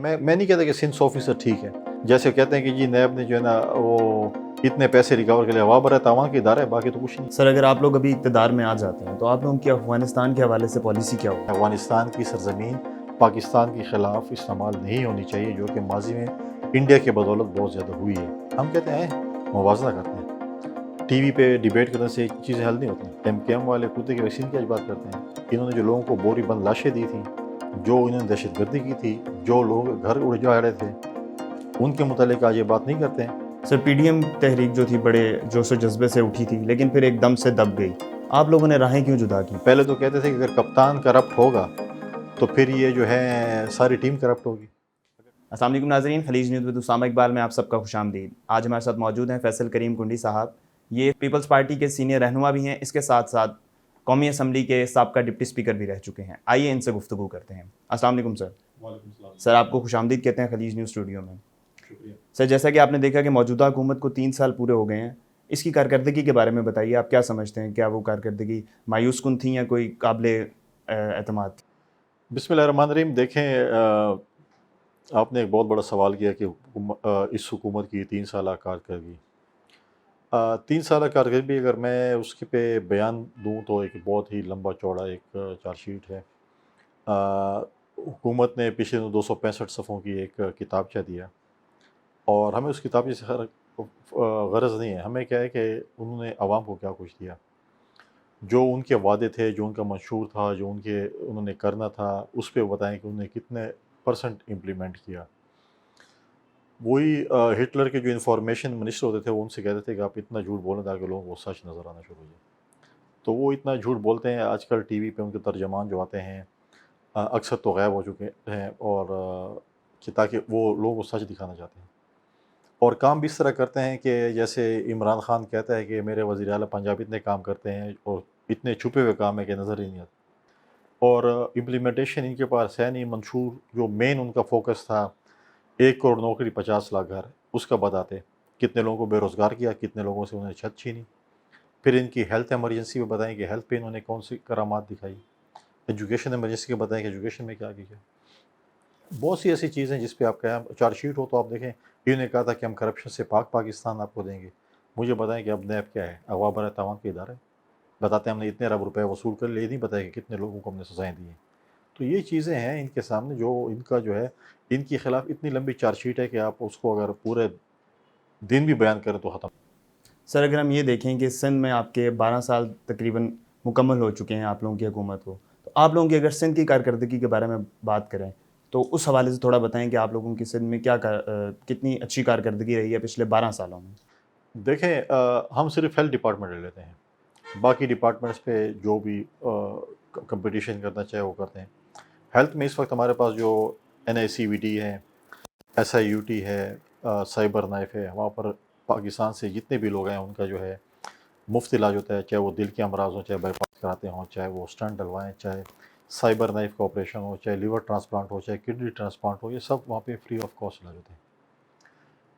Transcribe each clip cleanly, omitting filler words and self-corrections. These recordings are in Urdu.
میں نہیں کہتا کہ سندھ 100% ٹھیک ہے. جیسے کہتے ہیں کہ جی نیب نے جو ہے نا وہ اتنے پیسے ریکور کے لیے ہوا بھرا تاوان کے ادارہ ہے، باقی تو کچھ نہیں. سر اگر آپ لوگ ابھی اقتدار میں آ جاتے ہیں تو آپ لوگوں کی افغانستان کے حوالے سے پالیسی کیا ہوگی؟ افغانستان کی سرزمین پاکستان کے خلاف استعمال نہیں ہونی چاہیے، جو کہ ماضی میں انڈیا کے بدولت بہت زیادہ ہوئی ہے. ہم کہتے ہیں موازنہ کرتے ہیں. ٹی وی پہ ڈیبیٹ کرنے سے چیزیں حل نہیں ہوتی. ایم کے ایم والے کتے کے ویکسین کی آج بات کرتے ہیں. انہوں نے جو لوگوں کو بوری بند لاشیں دی تھیں، جو انہوں نے دہشت گردی کی تھی، جو لوگ گھر اجاڑے تھے، ان کے متعلق آج یہ بات نہیں کرتے ہیں. سر پی ڈی ایم تحریک جو تھی بڑے جوش و جذبے سے اٹھی تھی، لیکن پھر ایک دم سے دب گئی. آپ لوگوں نے راہیں کیوں جدا کی؟ پہلے تو کہتے تھے کہ اگر کپتان کرپٹ ہوگا تو پھر یہ جو ہے ساری ٹیم کرپٹ ہوگی. السلام علیکم ناظرین، خلیج نیوز ود اسامہ اقبال میں آپ سب کا خوش آمدید. آج ہمارے ساتھ موجود ہیں فیصل کریم کنڈی صاحب. یہ پیپلز پارٹی کے سینئر رہنما بھی ہیں، اس کے ساتھ ساتھ قومی اسمبلی کے سابقہ ڈپٹی اسپیکر بھی رہ چکے ہیں. آئیے ان سے گفتگو کرتے ہیں. السلام علیکم سر. وعلیکم السلام. سر آپ کو خوش آمدید کہتے ہیں خلیج نیوز اسٹوڈیو میں. شکریہ. سر جیسا کہ آپ نے دیکھا کہ موجودہ حکومت کو 3 سال پورے ہو گئے ہیں، اس کی کارکردگی کے بارے میں بتائیے. آپ کیا سمجھتے ہیں؟ کیا وہ کارکردگی مایوس کن تھی یا کوئی قابل اعتماد تھی؟ بسم اللہ الرحمن الرحیم. دیکھیں، آپ نے ایک بہت بڑا سوال کیا کہ اس حکومت کی 3 سالہ کارکردگی. 3 سالہ کارکردگی اگر میں اس کے پہ بیان دوں تو ایک بہت ہی لمبا چوڑا ایک چارج شیٹ ہے. حکومت نے پچھلے 265 صفحوں کی ایک کتابچہ دیا، اور ہمیں اس کتابچے سے غرض نہیں ہے. ہمیں کیا ہے کہ انہوں نے عوام کو کیا کچھ دیا، جو ان کے وعدے تھے، جو ان کا منشور تھا، جو انہوں نے کرنا تھا، اس پہ بتائیں کہ انہوں نے کتنے % امپلیمنٹ کیا. وہی ہٹلر کے جو انفارمیشن منسٹر ہوتے تھے وہ ان سے کہتے تھے کہ آپ اتنا جھوٹ بولیں تاکہ لوگوں کو سچ نظر آنا شروع ہو جائے. تو وہ اتنا جھوٹ بولتے ہیں. آج کل ٹی وی پہ ان کے ترجمان جو آتے ہیں اکثر تو غائب ہو چکے ہیں، اور تاکہ وہ لوگوں کو سچ دکھانا چاہتے ہیں. اور کام بھی اس طرح کرتے ہیں کہ جیسے عمران خان کہتا ہے کہ میرے وزیر اعلیٰ پنجاب اتنے کام کرتے ہیں اور اتنے چھپے ہوئے کام ہے کہ نظر ہی نہیں آتے. اور امپلیمنٹیشن ان کے پاس ہے نہیں. منشور جو مین ان کا فوکس تھا 1 کروڑ نوکری 50 لاکھ گھر، اس کا بتاتے کتنے لوگوں کو بے روزگار کیا، کتنے لوگوں سے انہوں نے چھت چھینی. پھر ان کی ہیلتھ ایمرجنسی میں بتائیں کہ ہیلتھ پہ انہوں نے کون سی کرامات دکھائی. ایجوکیشن ایمرجنسی کے بتائیں کہ ایجوکیشن میں کیا کیا. بہت سی ایسی چیزیں جس پہ آپ کہیں چارج شیٹ ہو تو آپ دیکھیں. انہوں نے کہا تھا کہ ہم کرپشن سے پاکستان آپ کو دیں گے. مجھے بتائیں کہ اب نیب کیا ہے؟ اغوا برائے تاوان کے ادارے. بتاتے ہیں ہم نے اتنے ارب روپے وصول کر لیے، نہیں بتایا کہ کتنے لوگوں کو ہم نے سزائیں دی ہیں. تو یہ چیزیں ہیں ان کے سامنے، جو ان کا جو ہے ان کے خلاف اتنی لمبی چارج شیٹ ہے کہ آپ اس کو اگر پورے دن بھی بیان کریں تو ختم. سر اگر ہم یہ دیکھیں کہ سندھ میں آپ کے 12 سال تقریباً مکمل ہو چکے ہیں آپ لوگوں کی حکومت کو، تو آپ لوگوں کی اگر سندھ کی کارکردگی کے بارے میں بات کریں تو اس حوالے سے تھوڑا بتائیں کہ آپ لوگوں کی سندھ میں کتنی اچھی کارکردگی رہی ہے پچھلے 12 سالوں میں. دیکھیں، ہم صرف ہیلتھ ڈپارٹمنٹ لے لیتے ہیں. باقی ڈپارٹمنٹس پہ جو بھی کمپٹیشن کرنا چاہے وہ کرتے ہیں. ہیلتھ میں اس وقت ہمارے پاس جو NICVT ہے، SIUT ہے، سائبر نائف ہے. وہاں پر پاکستان سے جتنے بھی لوگ ہیں ان کا جو ہے مفت علاج ہوتا ہے، چاہے وہ دل کے امراض ہوں، چاہے بائی پاس کراتے ہوں، چاہے وہ اسٹنٹ ڈلوائیں، چاہے سائبر نائف کا آپریشن ہو، چاہے لیور ٹرانسپلانٹ ہو، چاہے کڈنی ٹرانسپلانٹ ہو. یہ سب وہاں پہ فری آف کاسٹ علاج ہوتے ہیں.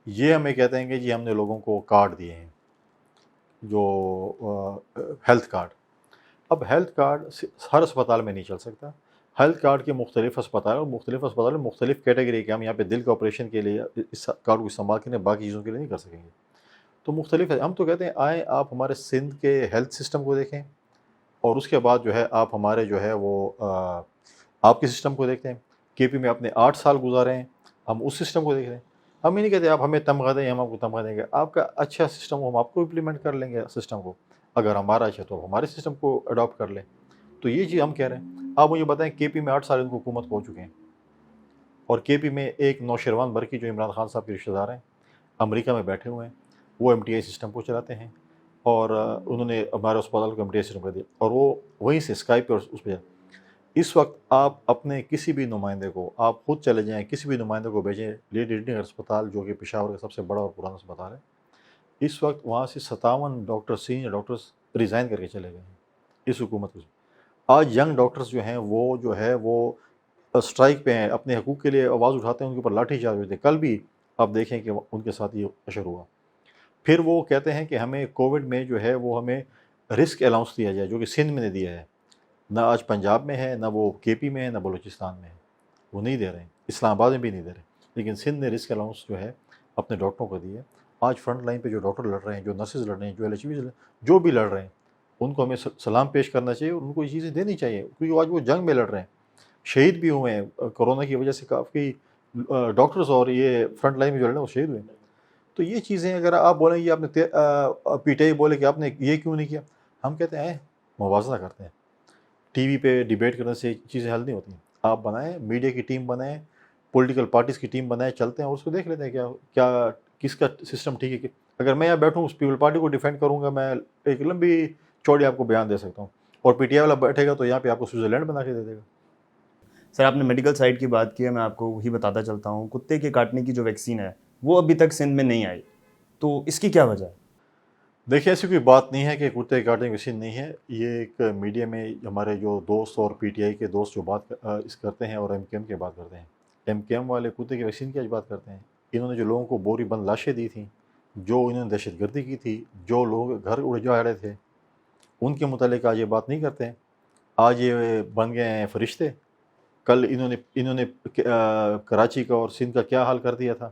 یہ ہمیں کہتے ہیں کہ جی ہم نے لوگوں کو کارڈ دیے ہیں، جو ہیلتھ کارڈ. اب ہیلتھ کارڈ ہر اسپتال میں نہیں چل سکتا. ہیلتھ کارڈ کے مختلف اسپتال اور مختلف اسپتال میں مختلف کیٹیگری کے. ہم یہاں پہ دل کا آپریشن کے لیے اس کارڈ کو استعمال کریں، باقی چیزوں کے لیے نہیں کر سکیں گے. تو مختلف ہے. ہم تو کہتے ہیں آئیں آپ ہمارے سندھ کے ہیلتھ سسٹم کو دیکھیں، اور اس کے بعد جو ہے آپ ہمارے جو ہے وہ آپ کے سسٹم کو دیکھتے ہیں. KP میں آپ نے 8 سال گزارے ہیں، ہم اس سسٹم کو دیکھ رہے ہیں. ہم یہ نہیں کہتے آپ ہمیں تمغہ دیں، ہم آپ کو تمغہ دیں گے. آپ کا اچھا سسٹم ہو ہم آپ کو امپلیمنٹ کر لیں گے سسٹم کو. اگر ہمارا اچھا تو ہمارے سسٹم کو اڈاپٹ کر لیں. تو یہ چیز ہم کہہ رہے ہیں. آپ مجھے بتائیں KP میں 8 سال ان کو حکومت ہو چکے ہیں، اور KP میں ایک نوشیروان برقی جو عمران خان صاحب کے رشتہ دار ہیں امریکہ میں بیٹھے ہوئے ہیں، وہ MTI سسٹم کو چلاتے ہیں. اور انہوں نے ہمارے اسپتال کو MTI سسٹم کر دیا، اور وہ وہیں سے اسکائپ پہ اور اس پہ. اس وقت آپ اپنے کسی بھی نمائندے کو، آپ خود چلے جائیں کسی بھی نمائندے کو بھیجیں لیڈی ریڈنگ اسپتال جو کہ پشاور کا سب سے بڑا اور پرانا اسپتال ہے. اس وقت وہاں سے 57 ڈاکٹر سینئر ڈاکٹرز ریزائن کر کے چلے گئے ہیں اس حکومت کو. آج ینگ ڈاکٹرز جو ہیں وہ اسٹرائک پہ ہیں، اپنے حقوق کے لیے آواز اٹھاتے ہیں. ان کے اوپر لاٹھی چارج ہوتے ہیں. کل بھی آپ دیکھیں کہ ان کے ساتھ یہ اشر ہوا. پھر وہ کہتے ہیں کہ ہمیں کووڈ میں جو ہے وہ ہمیں رسک الاؤنس دیا جائے، جو کہ سندھ میں نے دیا ہے. نہ آج پنجاب میں ہے، نہ وہ KP میں ہے، نہ بلوچستان میں ہے. وہ نہیں دے رہے ہیں. اسلام آباد میں بھی نہیں دے رہے، لیکن سندھ نے رسک الاؤنس جو ہے اپنے ڈاکٹروں کو دی ہے۔ آج فرنٹ لائن پہ جو ڈاکٹر لڑ رہے ہیں، جو نرسز لڑ رہے ہیں، جو LHVs جو بھی لڑ رہے ہیں، ان کو ہمیں سلام پیش کرنا چاہیے اور ان کو یہ چیزیں دینی چاہیے، کیونکہ آج وہ جنگ میں لڑ رہے ہیں، شہید بھی ہوئے ہیں کورونا کی وجہ سے، کافی ڈاکٹرز اور یہ فرنٹ لائن میں جو لڑ رہے ہیں وہ شہید ہوئے ہیں۔ تو یہ چیزیں اگر آپ بولیں گے، آپ نے PTI بولے کہ آپ نے یہ کیوں نہیں کیا، ہم کہتے ہیں موازنہ کرتے ہیں، ٹی وی پہ ڈیبیٹ کرنے سے چیزیں حل نہیں ہوتی ہیں، آپ بنائیں، میڈیا کی ٹیم بنائیں، پولیٹیکل پارٹیز کی ٹیم بنائیں، چلتے ہیں اور اس کو دیکھ لیتے ہیں کیا کس کا سسٹم ٹھیک ہے کہ اگر میں یہاں بیٹھوں اس پیپل پارٹی کو ڈیفینڈ کروں گا، میں ایک لمبی چوڑی آپ کو بیان دے سکتا ہوں، اور PTI والا بیٹھے گا تو یہاں پہ آپ کو سوئٹزرلینڈ بنا کے دے دے گا۔ سر آپ نے میڈیکل سائڈ کی بات کی ہے، میں آپ کو وہی بتاتا چلتا ہوں، کتے کے کاٹنے کی جو ویکسین ہے وہ ابھی تک سندھ میں نہیں آئی، تو اس کی کیا وجہ ہے؟ دیکھیں ایسی کوئی بات نہیں ہے کہ کتے کاٹنے کی ویکسین نہیں ہے، یہ ایک میڈیا میں ہمارے جو دوست اور PTI کے دوست جو بات اس کرتے ہیں اور MKM کی بات کرتے ہیں، MKM والے کتے کی ویکسین کی آج بات کرتے ہیں، انہوں نے جو لوگوں کو بوری بند لاشیں دی تھیں، جو انہوں نے دہشت گردی کی تھی، جو لوگ گھر اڑ رہے تھے، ان کے متعلق آج یہ بات نہیں کرتے ہیں، آج یہ بن گئے ہیں فرشتے۔ کل انہوں نے کراچی کا اور سندھ کا کیا حال کر دیا تھا،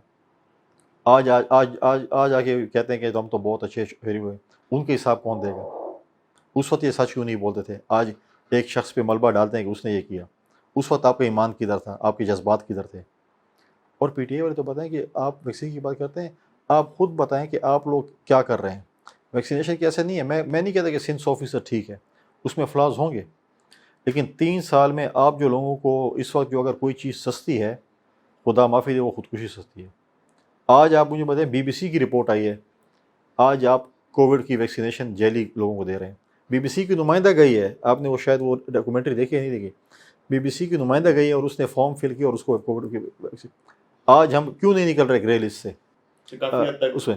آج آج آج آج آج آ کے کہتے ہیں کہ ہم تو بہت اچھے شہری ہوئے، ان کے حساب کون دے گا؟ اس وقت یہ سچ کیوں نہیں بولتے تھے؟ آج ایک شخص پہ ملبہ ڈالتے ہیں کہ اس نے یہ کیا، اس وقت آپ کا ایمان کدھر تھا، آپ کے جذبات کدھر تھے؟ اور PTI والے تو بتائیں کہ آپ ویکسین کی بات کرتے ہیں، آپ خود بتائیں کہ آپ لوگ کیا کر رہے ہیں ویکسینیشن کی؟ ایسا نہیں ہے، میں نہیں کہتا کہ سندھ 100% ٹھیک ہے، اس میں فلاز ہوں گے، لیکن 3 سال میں آپ جو لوگوں کو اس وقت جو اگر کوئی چیز سستی ہے، خدا معافی دے، وہ خودکشی سستی ہے۔ آج آپ مجھے بتائیں، BBC کی رپورٹ آئی ہے، آج آپ کووڈ کی ویکسینیشن جیلی لوگوں کو دے رہے ہیں، BBC کی نمائندہ گئی ہے، آپ نے وہ شاید وہ ڈاکومنٹری دیکھی ہے نہیں دیکھی، BBC کی نمائندہ گئی ہے اور اس نے فارم فل کیا اور اس کو کووڈ کی ویکسین۔ آج ہم کیوں نہیں نکل رہے گرے لسٹ سے؟ اس میں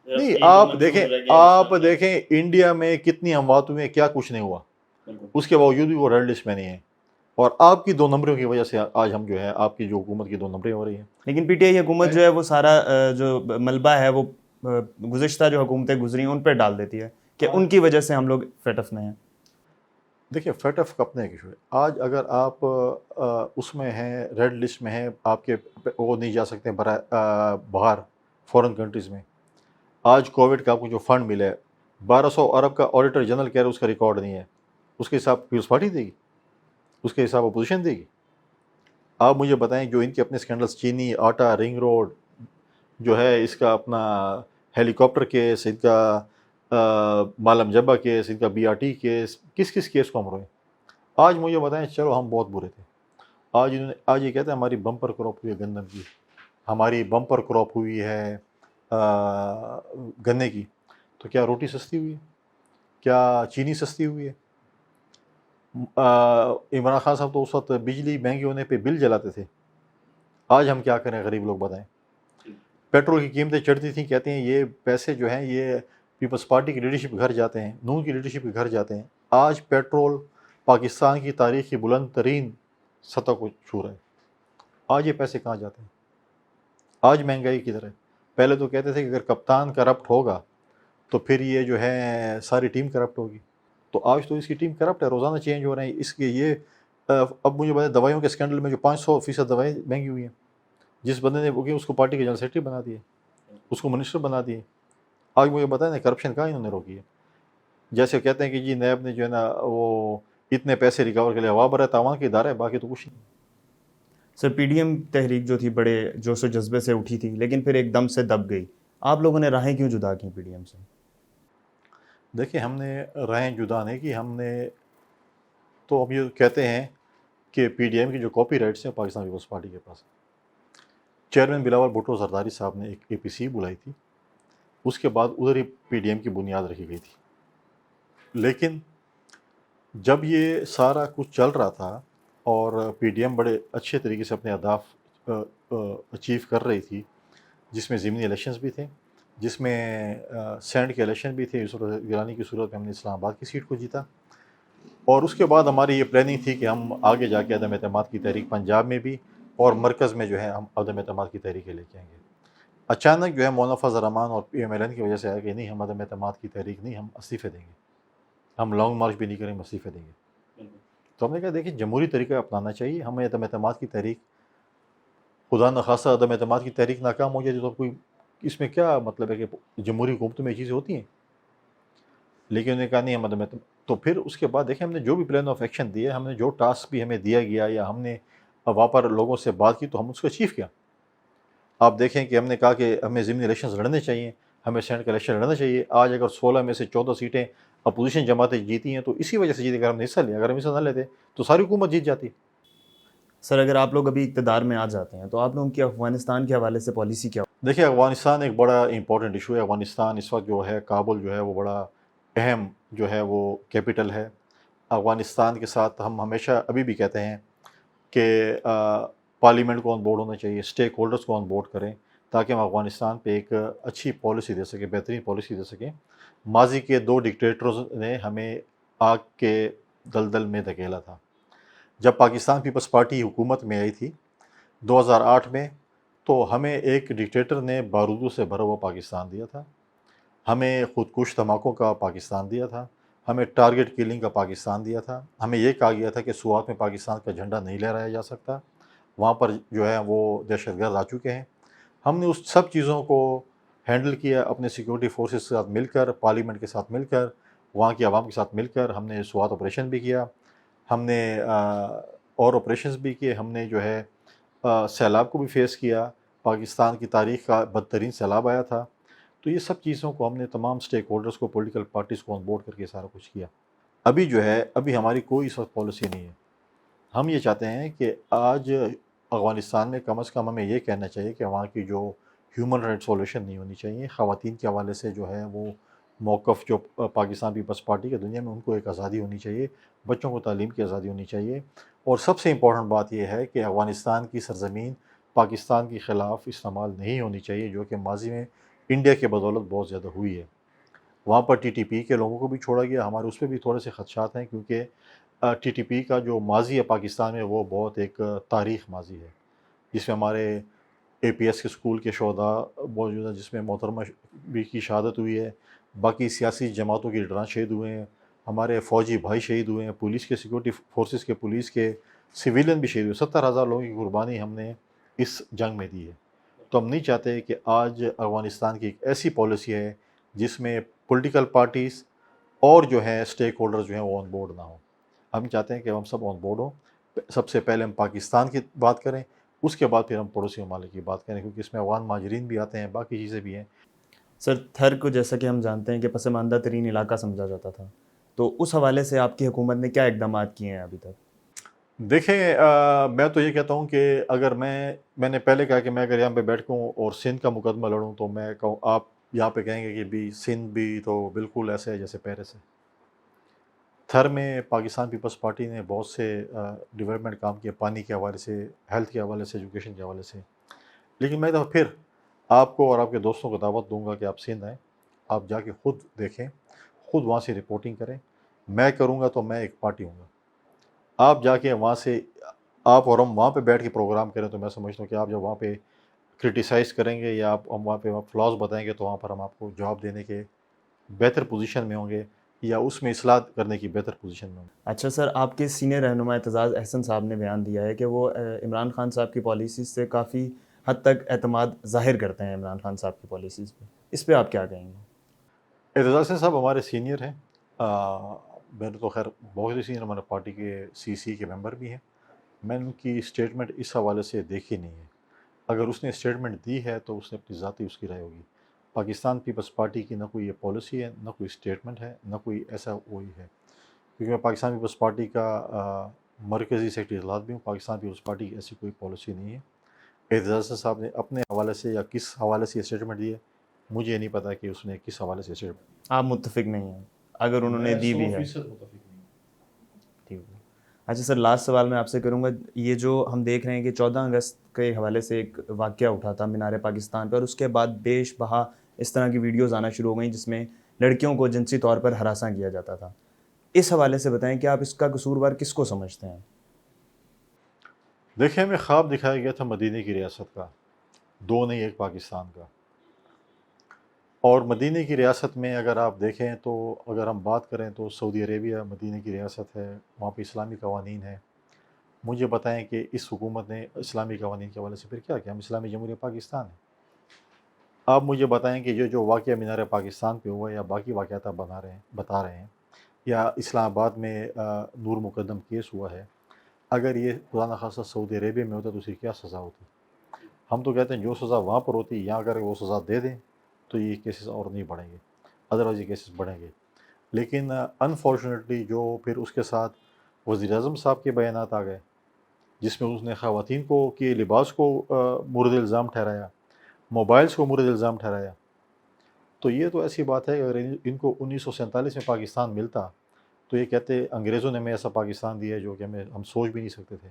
نہیں، آپ دیکھیں انڈیا میں کتنی اموات ہوئی ہیں، کیا کچھ نہیں ہوا، اس کے باوجود بھی وہ ریڈ لسٹ میں نہیں ہے، اور آپ کی 2 نمبروں کی وجہ سے آج ہم جو ہے آپ کی جو حکومت کی 2 نمبریں ہو رہی ہیں۔ لیکن PTI حکومت جو ہے وہ سارا جو ملبہ ہے وہ گزشتہ جو حکومتیں گزری ہیں ان پہ ڈال دیتی ہے کہ ان کی وجہ سے ہم لوگ فیٹف میں ہیں۔ دیکھیں فیٹ آف اپنے ایک ایشو ہے، آج اگر آپ اس میں ہیں، ریڈ لسٹ میں ہیں، آپ کے وہ نہیں جا سکتے باہر فورن کنٹریز میں، آج کووڈ کا آپ کو جو فنڈ ملا ہے 1200 ارب کا، آڈیٹر جنرل کہہ رہے اس کا ریکارڈ نہیں ہے، اس کے حساب پیپلز پارٹی دے گی، اس کے حساب اپوزیشن دے گی؟ آپ مجھے بتائیں جو ان کے اپنے سکینڈلز، چینی آٹا، رنگ روڈ جو ہے، اس کا اپنا ہیلی کاپٹر کیس، ان کا مالم جبہ کیس، ان کا BRT کیس، کس کیس کو ہم روئیں؟ آج مجھے بتائیں، چلو ہم بہت برے تھے، آج یہ کہتے ہیں ہماری بمپر کراپ ہوئی ہے گندم کی، ہماری بمپر کراپ ہوئی ہے گنے کی، تو کیا روٹی سستی ہوئی ہے؟ کیا چینی سستی ہوئی ہے؟ عمران خان صاحب تو اس وقت بجلی مہنگی ہونے پہ بل جلاتے تھے، آج ہم کیا کریں غریب لوگ بتائیں؟ پیٹرول کی قیمتیں چڑھتی تھیں، کہتے ہیں یہ پیسے جو ہیں یہ پیپلز پارٹی کی لیڈرشپ کے گھر جاتے ہیں، نون کی لیڈرشپ کے گھر جاتے ہیں۔ آج پیٹرول پاکستان کی تاریخ کی بلند ترین سطح کو چھو رہا ہے، آج یہ پیسے کہاں جاتے ہیں؟ آج مہنگائی کدھر ہے؟ پہلے تو کہتے تھے کہ اگر کپتان کرپٹ ہوگا تو پھر یہ جو ہے ساری ٹیم کرپٹ ہوگی، تو آج تو اس کی ٹیم کرپٹ ہے، روزانہ چینج ہو رہے ہیں، اس کے یہ اب مجھے بتائیں دوائیوں کے اسکینڈل میں جو 500% دوائیں مہنگی ہوئی ہیں، جس بندے نے وہ اس کو پارٹی کے جنرل سیکرٹری بنا دیے، اس کو منسٹر بنا دیے، آج مجھے بتائیں نا کرپشن کہاں انہوں نے روکی ہے؟ جیسے کہتے ہیں کہ جی نیب نے جو ہے نا وہ اتنے پیسے ریکور کے لیے ہوا بھرا، تاوان کے ادارے، باقی تو کچھ نہیں۔ سر PDM تحریک جو تھی بڑے جوش و جذبے سے اٹھی تھی لیکن پھر ایک دم سے دب گئی، آپ لوگوں نے راہیں کیوں جدا کی PDM سے؟ دیکھیں ہم نے راہیں جدا نہیں کی، ہم نے تو اب یہ کہتے ہیں کہ PDM کی جو کاپی رائٹس ہیں پاکستان پیپلز پارٹی کے پاس، چیئرمین بلاول بھٹو زرداری صاحب نے ایک APC بلائی تھی، اس کے بعد ادھر ہی PDM کی بنیاد رکھی گئی تھی، لیکن جب یہ سارا کچھ چل رہا تھا اور PDM بڑے اچھے طریقے سے اپنے اہداف اچیو کر رہی تھی، جس میں ضمنی الیکشنز بھی تھے، جس میں سینڈ کے الیکشن بھی تھے، گیلانی کی صورت میں ہم نے اسلام آباد کی سیٹ کو جیتا، اور اس کے بعد ہماری یہ پلاننگ تھی کہ ہم آگے جا کے عدم اعتماد کی تحریک پنجاب میں بھی اور مرکز میں جو ہے ہم عدم اعتماد کی تحریکیں لے کے آئیں گے۔ اچانک جو ہے مولانا فضل الرحمان اور PMLN کی وجہ سے آیا کہ نہیں، ہم عدم اعتماد کی تحریک نہیں، ہم استعفے دیں گے، ہم لانگ مارچ بھی نہیں کریں گے، استعفے دیں گے۔ تو ہم نے کہا دیکھیں جمہوری طریقہ اپنانا چاہیے، ہمیں عدم اعتماد کی تحریک خدا نخواستہ عدم اعتماد کی تحریک ناکام ہو جائے تو کوئی اس میں کیا مطلب ہے کہ جمہوری حکومتوں میں یہ چیزیں ہوتی ہیں. لیکن انہوں نے کہا نہیں ہم عدم اعتماد. تو پھر اس کے بعد دیکھیں ہم نے جو بھی پلان آف ایکشن دیے، ہم نے جو ٹاسک بھی ہمیں دیا گیا یا ہم نے وہاں پر لوگوں سے بات کی تو ہم اس کو اچیو کیا. آپ دیکھیں کہ ہم نے کہا کہ ہمیں ضمنی الیکشنز لڑنے چاہیے، ہمیں سینٹ کا الیکشن لڑنا چاہیے. آج اگر 16 میں سے 14 سیٹیں اپوزیشن جماعتیں جیتی ہیں تو اسی وجہ سے جیتی. اگر ہم نے حصہ لیا، اگر ہم حصہ نہ لیتے تو ساری حکومت جیت جاتی. سر اگر آپ لوگ ابھی اقتدار میں آ جاتے ہیں تو آپ لوگوں کی افغانستان کے حوالے سے پالیسی کیا؟ دیکھیے افغانستان ایک بڑا امپورٹنٹ ایشو ہے. افغانستان اس وقت جو ہے کابل جو ہے وہ بڑا اہم جو ہے وہ کیپٹل ہے. افغانستان کے ساتھ ہم ہمیشہ ابھی بھی کہتے ہیں کہ پارلیمنٹ کو آن بورڈ ہونا چاہیے، اسٹیک ہولڈرز کو آن بورڈ کریں تاکہ ہم افغانستان پہ ایک اچھی پالیسی دے سکیں، بہترین پالیسی دے سکیں. ماضی کے 2 ڈکٹیٹرز نے ہمیں آگ کے دلدل میں دھکیلا تھا. جب پاکستان پیپلز پارٹی حکومت میں آئی تھی 2008 میں تو ہمیں ایک ڈکٹیٹر نے بارودوں سے بھرا ہوا پاکستان دیا تھا، ہمیں خودکش دھماکوں کا پاکستان دیا تھا، ہمیں ٹارگٹ کلنگ کا پاکستان دیا تھا. ہمیں یہ کہا گیا تھا کہ سوات میں پاکستان کا جھنڈا نہیں لہرایا جا سکتا، وہاں پر جو ہے وہ دہشت گرد آ چکے ہیں. ہم نے اس سب چیزوں کو ہینڈل کیا اپنے سیکورٹی فورسز کے ساتھ مل کر، پارلیمنٹ کے ساتھ مل کر، وہاں کی عوام کے ساتھ مل کر. ہم نے سوات آپریشن بھی کیا، ہم نے اور آپریشنز بھی کیے. ہم نے جو ہے سیلاب کو بھی فیس کیا. پاکستان کی تاریخ کا بدترین سیلاب آیا تھا. تو یہ سب چیزوں کو ہم نے تمام اسٹیک ہولڈرز کو، پولیٹیکل پارٹیز کو آن بورڈ کر کے سارا کچھ کیا. ابھی جو ہے ابھی ہماری کوئی اس وقت پالیسی نہیں ہے. ہم یہ چاہتے ہیں کہ آج افغانستان میں کم از کم ہمیں یہ کہنا چاہیے کہ وہاں کی جو ہیومن رائٹس وائلیشن نہیں ہونی چاہیے. خواتین کے حوالے سے جو ہے وہ موقف جو پاکستان پیپلز پارٹی کے دنیا میں ان کو ایک آزادی ہونی چاہیے، بچوں کو تعلیم کی آزادی ہونی چاہیے. اور سب سے امپورٹنٹ بات یہ ہے کہ افغانستان کی سرزمین پاکستان کے خلاف استعمال نہیں ہونی چاہیے، جو کہ ماضی میں انڈیا کے بدولت بہت زیادہ ہوئی ہے. وہاں پر ٹی ٹی پی کے لوگوں کو بھی چھوڑا گیا. ہمارے اس پہ بھی تھوڑے سے خدشات ہیں کیونکہ ٹی ٹی پی کا جو ماضی ہے پاکستان میں وہ بہت ایک تاریخ ماضی ہے، جس میں ہمارے اے پی ایس کے اسکول کے شہداء موجود ہیں، جس میں محترمہ بھی کی شہادت ہوئی ہے، باقی سیاسی جماعتوں کے لیڈران شہید ہوئے ہیں، ہمارے فوجی بھائی شہید ہوئے ہیں، پولیس کے سیکورٹی فورسز کے پولیس کے سویلین بھی شہید ہوئے. 70,000 لوگوں کی قربانی ہم نے اس جنگ میں دی ہے. تو ہم نہیں چاہتے کہ آج افغانستان کی ایک ایسی پالیسی ہے جس میں پولیٹیکل پارٹیز اور جو ہے اسٹیک ہولڈرز جو ہیں وہ آن بورڈ نہ ہوں. ہم چاہتے ہیں کہ ہم سب آن بورڈ ہوں. سب سے پہلے ہم پاکستان کی بات کریں، اس کے بعد پھر ہم پڑوسی ممالک کی بات کریں، کیونکہ اس میں افغان مہاجرین بھی آتے ہیں، باقی چیزیں بھی ہیں. سر تھر کو جیسا کہ ہم جانتے ہیں کہ پسماندہ ترین علاقہ سمجھا جاتا تھا، تو اس حوالے سے آپ کی حکومت نے کیا اقدامات کیے ہیں ابھی تک؟ دیکھیں میں تو یہ کہتا ہوں کہ اگر میں نے پہلے کہا کہ میں اگر یہاں پہ بیٹھوں اور سندھ کا مقدمہ لڑوں تو میں کہوں آپ یہاں پہ کہیں گے کہ بھی سندھ بھی تو بالکل ایسے ہے جیسے پیرس ہے. تھر میں پاکستان پیپلز پارٹی نے بہت سے ڈیولپمنٹ کام کیے، پانی کے حوالے سے، ہیلتھ کے حوالے سے، ایجوکیشن کے حوالے سے. لیکن میں تو پھر آپ کو اور آپ کے دوستوں کو دعوت دوں گا کہ آپ سندھ آئیں، آپ جا کے خود دیکھیں، خود وہاں سے رپورٹنگ کریں. میں کروں گا تو میں ایک پارٹی ہوں گا. آپ جا کے وہاں سے آپ اور ہم وہاں پہ بیٹھ کے پروگرام کریں تو میں سمجھتا ہوں کہ آپ جب وہاں پہ کرٹیسائز کریں گے یا آپ ہم وہاں پہ فلاز بتائیں گے تو وہاں پر ہم آپ کو جواب دینے کے بہتر پوزیشن میں ہوں گے یا اس میں اصلاح کرنے کی بہتر پوزیشن میں ہوں گے. اچھا سر، آپ کے سینئر رہنما اعتزاز احسن صاحب نے بیان دیا ہے کہ وہ عمران خان صاحب کی پالیسیز سے کافی حد تک اعتماد ظاہر کرتے ہیں عمران خان صاحب کی پالیسیز پہ. اس پہ آپ کیا کہیں گے؟ اعتزاز احسن صاحب ہمارے سینئر ہیں. میں نے تو خیر بہت ہی سینئر، ہمارے پارٹی کے سی کے ممبر بھی ہیں. میں نے ان کی اسٹیٹمنٹ اس حوالے سے دیکھی نہیں ہے. اگر اس نے اسٹیٹمنٹ دی ہے تو اس نے اپنی ذاتی اس کی رائے ہوگی. پاکستان پیپلز پارٹی کی نہ کوئی یہ پالیسی ہے، نہ کوئی اسٹیٹمنٹ ہے، نہ کوئی ایسا وہی ہے. کیونکہ میں پاکستان پیپلز پارٹی کا مرکزی سیکرٹری اطلاعات بھی ہوں. پاکستان پیپلز پارٹی کی ایسی کوئی پالیسی نہیں ہے. اعتزاز صاحب نے اپنے حوالے سے یا کس حوالے سے اسٹیٹمنٹ دی ہے مجھے نہیں پتا کہ اس نے کس حوالے سے اسٹیٹمنٹ. آپ متفق نہیں ہیں اگر انہوں نے دی بھی ہے؟ 100% متفق نہیں. ٹھیک ہے. اچھا سر، لاسٹ سوال میں آپ سے کروں گا. یہ جو ہم دیکھ رہے ہیں کہ 14 اگست کے حوالے سے ایک واقعہ اٹھا تھا مینار پاکستان پر، اور اس کے بعد بیش بہا اس طرح کی ویڈیوز آنا شروع ہو گئیں جس میں لڑکیوں کو جنسی طور پر ہراساں کیا جاتا تھا. اس حوالے سے بتائیں کہ آپ اس کا قصوروار کس کو سمجھتے ہیں؟ دیکھیں ہمیں خواب دکھایا گیا تھا مدینے کی ریاست کا، 2 نہیں ایک پاکستان کا. اور مدینے کی ریاست میں اگر آپ دیکھیں تو اگر ہم بات کریں تو سعودی عربیہ مدینے کی ریاست ہے، وہاں پہ اسلامی قوانین ہیں. مجھے بتائیں کہ اس حکومت نے اسلامی قوانین کے حوالے سے پھر کیا کیا؟ ہم اسلامی جمہوریہ پاکستان ہیں. آپ مجھے بتائیں کہ جو واقعہ مینار پاکستان پہ ہوا ہے یا باقی واقعات آپ بتا رہے ہیں یا اسلام آباد میں نور مقدم کیس ہوا ہے، اگر یہ خدا نخواستہ سعودی عربیہ میں ہوتا تو اسے کیا سزا ہوتی؟ ہم تو کہتے ہیں جو سزا وہاں پر ہوتی یہاں اگر وہ سزا دے دیں تو یہ کیسز اور نہیں بڑھیں گے، ادروائز یہ کیسز بڑھیں گے. لیکن انفارچونیٹلی جو پھر اس کے ساتھ وزیر اعظم صاحب کے بیانات آ گئے جس میں اس نے خواتین کو کے لباس کو مورد الزام ٹھہرایا، موبائلز کو مورد الزام ٹھہرایا، تو یہ تو ایسی بات ہے کہ اگر ان کو 1947 میں پاکستان ملتا تو یہ کہتے انگریزوں نے ہمیں ایسا پاکستان دیا ہے جو کہ ہم سوچ بھی نہیں سکتے تھے.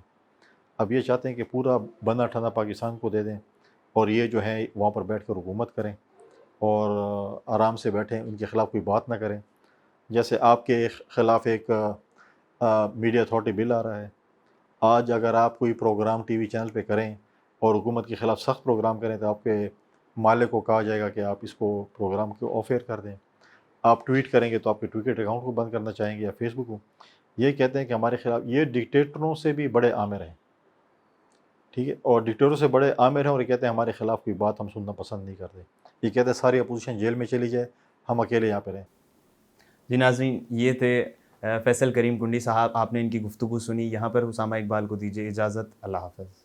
اب یہ چاہتے ہیں کہ پورا بنا ٹھنا پاکستان کو دے دیں اور یہ جو ہے وہاں پر بیٹھ کر حکومت کریں اور آرام سے بیٹھیں، ان کے خلاف کوئی بات نہ کریں. جیسے آپ کے خلاف ایک میڈیا اتھارٹی بل آ رہا ہے، آج اگر آپ کوئی پروگرام ٹی وی چینل پہ کریں اور حکومت کے خلاف سخت پروگرام کریں تو آپ کے مالک کو کہا جائے گا کہ آپ اس کو پروگرام کو آف ایئر کر دیں. آپ ٹویٹ کریں گے تو آپ کے ٹویٹر اکاؤنٹ کو بند کرنا چاہیں گے یا فیس بک کو. یہ کہتے ہیں کہ ہمارے خلاف یہ ڈکٹیٹروں سے بھی بڑے آمر ہیں، ٹھیک ہے، اور ڈکٹیٹروں سے بڑے آمر ہیں اور یہ کہتے ہیں ہمارے خلاف کوئی بات ہم سننا پسند نہیں کرتے. یہ کہتے ہیں ساری اپوزیشن جیل میں چلی جائے، ہم اکیلے یہاں پہ رہیں. جی ناظرین، یہ تھے فیصل کریم کنڈی صاحب. آپ نے ان کی گفتگو سنی. یہاں پر اسامہ اقبال کو دیجیے اجازت. اللہ حافظ.